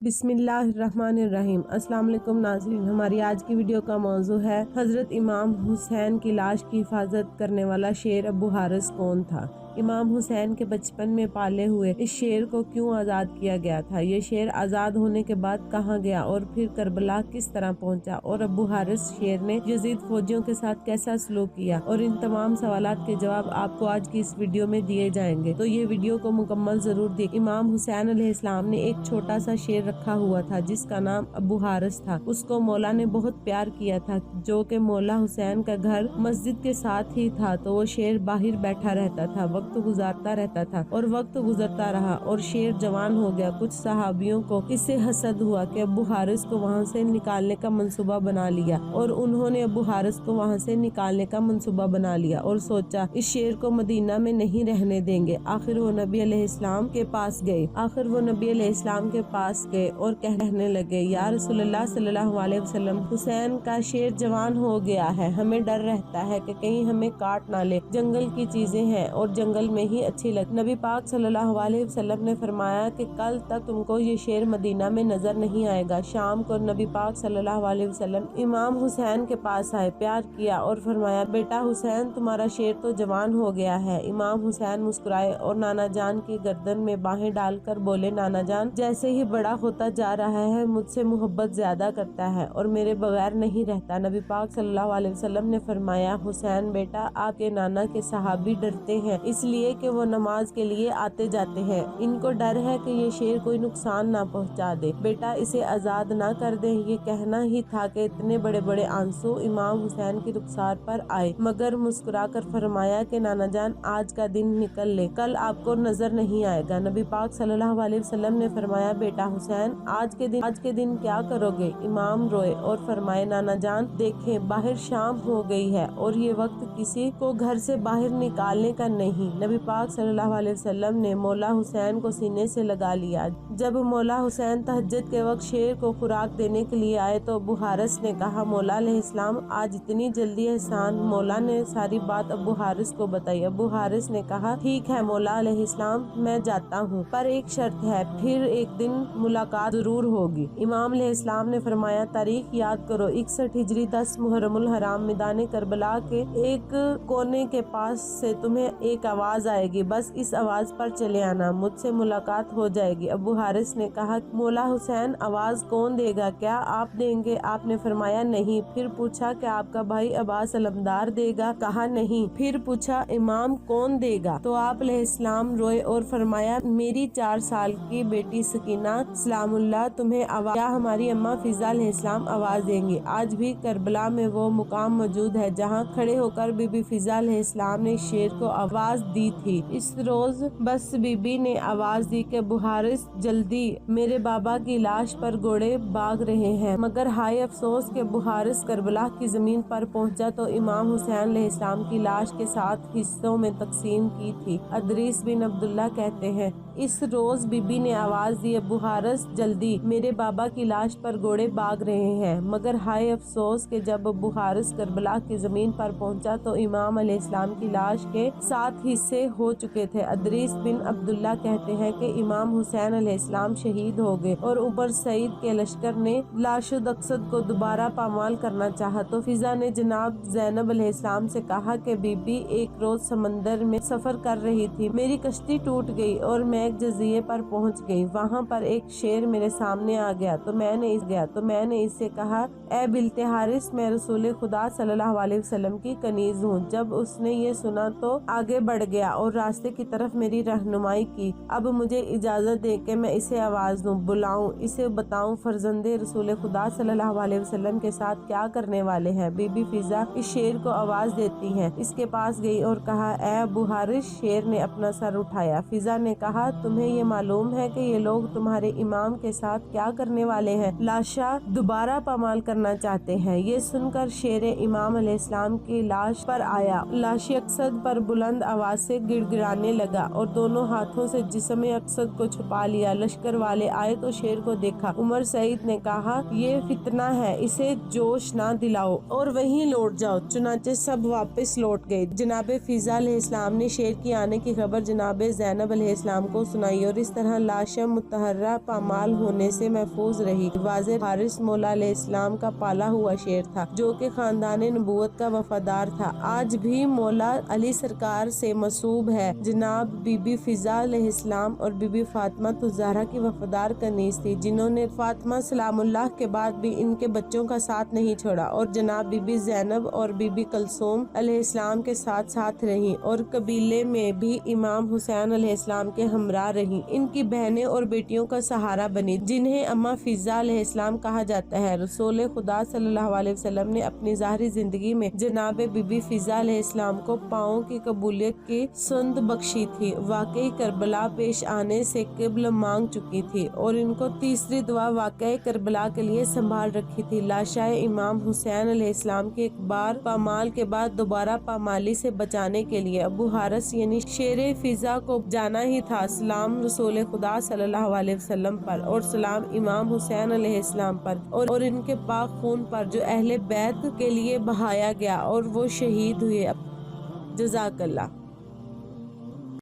बिस्मिल्लाहिर्रहमानिर्रहीम। अस्सलाम वालेकुम नाज़रीन, हमारी आज की वीडियो का मौजू है हज़रत इमाम हुसैन की लाश की हिफाजत करने वाला शेर अबू हारिस कौन था। इमाम हुसैन के बचपन में पाले हुए इस शेर को क्यों आज़ाद किया गया था, ये शेर आज़ाद होने के बाद कहाँ गया और फिर करबला किस तरह पहुँचा और अबू हारिस शेर ने यजीद फौजियों के साथ कैसा सलूक किया, और इन तमाम सवालात के जवाब आपको आज की इस वीडियो में दिए जाएंगे। तो ये वीडियो को मुकम्मल जरूर देखिए। इमाम हुसैन अलैहिस्सलाम ने एक छोटा सा शेर रखा हुआ था जिसका नाम अबू हारिस था। उसको मौला ने बहुत प्यार किया था, जो कि मौला हुसैन का घर मस्जिद के साथ ही था, तो वो शेर बाहर बैठा रहता था, वक्त गुजारता रहता था और वक्त गुजरता रहा और शेर जवान हो गया। कुछ सहाबियों को इससे हसद हुआ कि अबू हारिस को वहाँ से निकालने का मंसूबा बना लिया, और उन्होंने अबू हारिस को वहाँ से निकालने का मंसूबा बना लिया और सोचा इस शेर को मदीना में नहीं रहने देंगे। आखिर वो नबी अलैहिस्सलाम के पास गए और कहने लगे, या रसूलुल्लाह सल्लल्लाहु अलैहि वसल्लम, हुसैन का शेर जवान हो गया है, हमें डर रहता है कि कहीं हमें काट ना ले, जंगल की चीजें हैं और जंगल में ही अच्छी लग। नबी पाक सल्लल्लाहु अलैहि वसल्लम ने फरमाया कि कल तक तुमको ये शेर मदीना में नजर नहीं आएगा। शाम को नबी पाक सल्लल्लाहु अलैहि वसल्लम इमाम हुसैन के पास आए, प्यार किया और फरमाया, बेटा हुसैन, तुम्हारा शेर तो जवान हो गया है। इमाम हुसैन मुस्कुराए और नाना जान की गर्दन में बाहें डालकर बोले, नाना जान, जैसे ही बड़ा होता जा रहा है मुझसे मोहब्बत ज्यादा करता है और मेरे बगैर नहीं रहता। नबी पाक सल्लल्लाहु अलैहि वसल्लम ने फरमाया, हुसैन बेटा, आपके नाना के सहाबी डरते हैं इसलिए कि वो नमाज के लिए आते जाते हैं, इनको डर है कि ये शेर कोई नुकसान ना पहुंचा दे, बेटा इसे आजाद ना कर दे। ये कहना ही था कि इतने बड़े बड़े आंसू इमाम हुसैन की रुखसार पर आए, मगर मुस्कुरा कर फरमाया कि नाना जान, आज का दिन निकल ले, कल आपको नजर नहीं आएगा। नबी पाक सल्लल्लाहु अलैहि वसल्लम ने फरमाया, बेटा हुसैन, आज के दिन क्या करोगे। इमाम रोए और फरमाए, नाना जान, देखें बाहर शाम हो गई है और ये वक्त किसी को घर से बाहर निकालने का नहीं। नबी पाक सल्लल्लाहु अलैहि वसल्लम ने मौला हुसैन को सीने से लगा लिया। जब मौला हुसैन तहज्जुद के वक्त शेर को खुराक देने के लिए आए तो अबू हारिस ने कहा, मौला अलैहिस्सलाम, आज इतनी जल्दी एहसान। मौला ने सारी बात अबू हारिस को बताई। अबू हारिस ने कहा, ठीक है मौला अलैहिस्सलाम, मैं जाता हूँ, पर एक शर्त है, फिर एक दिन मुलाकात जरूर होगी। इमाम अलैहिस्सलाम ने फरमाया, तारीख याद करो, 61 हिजरी 10 मुहर्रमुल हराम, मैदान करबला के एक कोने के पास से तुम्हें एक आवाज आएगी, बस इस आवाज पर चले आना, मुझसे मुलाकात हो जाएगी। अबू हारिस ने कहा, मौला हुसैन, आवाज कौन देगा, क्या आप देंगे। आपने फरमाया नहीं। फिर पूछा कि आपका भाई अब्बास अलमदार देगा, कहा नहीं। फिर पूछा, इमाम कौन देगा, तो आप अलैहिस्सलाम रोए और फरमाया, मेरी 4 साल की बेटी सकीना सलामुल्लाह तुम्हें आवाज, या हमारी अम्मा फिजा अलैहिस्सलाम आवाज देंगी। आज भी करबला में वो मुकाम मौजूद है जहाँ खड़े होकर बीबी फिजा अलैहिस्सलाम ने शेर को आवाज दी थी। इस रोज बस बीबी ने आवाज दी कि अबू हारिस, जल्दी, मेरे बाबा की लाश पर घोड़े भाग रहे हैं। मगर हाय अफसोस कि अबू हारिस करबला की जमीन पर पहुंचा तो इमाम हुसैन अलैहिस्सलाम की लाश के 7 हिस्सों में तकसीम की थी। अदरीस बिन अब्दुल्ला कहते हैं, इस रोज बीबी ने आवाज दी, अबू हारिस, जल्दी, मेरे बाबा की लाश पर घोड़े भाग रहे हैं। मगर हाय अफसोस कि जब अबू हारिस करबला की जमीन पर पहुंचा तो इमाम अलैहिस्सलाम की लाश के 7 हिस्से हो चुके थे। अदरीस बिन अब्दुल्ला कहते हैं कि इमाम हुसैन अलैहिस्सलाम शहीद हो गए और उमर सईद के लश्कर ने लाशुद अक्सद को दोबारा पामाल करना चाहा तो फिजा ने जनाब ज़ैनब अलैहिस्सलाम से कहा कि बीबी, एक रोज समंदर में सफर कर रही थी, मेरी कश्ती टूट गई और मैं एक जजीरे पर पहुंच गई। वहां पर एक शेर मेरे सामने आ गया तो मैंने इससे कहा, ए बिल्ते हारिस, मैं रसूल खुदा सल्लल्लाहु अलैहि वसल्लम की कनीज हूँ। जब उसने ये सुना तो आगे बढ़ गया और रास्ते की तरफ मेरी रहनुमाई की। अब मुझे इजाजत दे के मैं इसे आवाज दूं, बुलाऊं, इसे बताऊं फर्जंदे रसूल खुदा सल्लल्लाहु अलैहि वसल्लम के साथ क्या करने वाले हैं। बीबी फिजा इस शेर को आवाज देती है, इसके पास गई और कहा, ए अबू हारिस। शेर ने अपना सर उठाया। फिजा ने कहा, तुम्हें ये मालूम है कि ये लोग तुम्हारे इमाम के साथ क्या करने वाले हैं, लाशा दोबारा पामाल करना चाहते हैं। ये सुनकर शेर इमाम अलैहिस्सलाम की लाश पर आया, लाश अक्सद पर बुलंद आवाज آواز سے گڑ گڑانے لگا اور دونوں ہاتھوں سے جسم اقصد کو چھپا لیا۔ لشکر والے آئے تو شیر کو دیکھا۔ عمر سعید نے کہا یہ فتنہ ہے، اسے جوش نہ دلاؤ اور وہیں لوٹ جاؤ۔ چنانچہ سب واپس لوٹ گئے۔ جناب فضا علیہ السلام نے شیر کی آنے کی خبر جناب زینب علیہ السلام کو سنائی اور اس طرح لاشیں متحرہ پامال ہونے سے محفوظ رہی۔ واضح حارث مولا علیہ السلام کا پالا ہوا شیر تھا جو کہ خاندان نبوت کا وفادار تھا، آج بھی مولا علی سرکار سے مسوب ہے۔ جناب بی بی فضا علیہ السلام اور بی بی فاطمہ الزہرا کی وفادار کنیز تھی، جنہوں نے فاطمہ سلام اللہ کے بعد بھی ان کے بچوں کا ساتھ نہیں چھوڑا اور جناب بی بی زینب اور بی بی کلثوم علیہ السلام کے ساتھ ساتھ رہیں اور قبیلے میں بھی امام حسین علیہ السلام کے ہمراہ رہیں۔ ان کی بہنیں اور بیٹیوں کا سہارا بنی، جنہیں اماں فضا علیہ السلام کہا جاتا ہے۔ رسول خدا صلی اللہ علیہ وسلم نے اپنی ظاہری زندگی میں جناب بی بی فضا علیہ السلام کو پاؤں کی قبولیت کی سند بخشی تھی۔ واقعی کربلا پیش آنے سے قبل مانگ چکی تھی اور ان کو تیسری دعا واقعہ کربلا کے لیے سنبھال رکھی تھی۔ لاشائے امام حسین علیہ السلام کی ایک بار پامال کے بعد دوبارہ پامالی سے بچانے کے لیے ابو حارث یعنی شیر فضا کو جانا ہی تھا۔ سلام رسول خدا صلی اللہ علیہ وسلم پر اور سلام امام حسین علیہ السلام پر اور ان کے پاک خون پر جو اہل بیت کے لیے بہایا گیا اور وہ شہید ہوئے۔ جزاک اللہ۔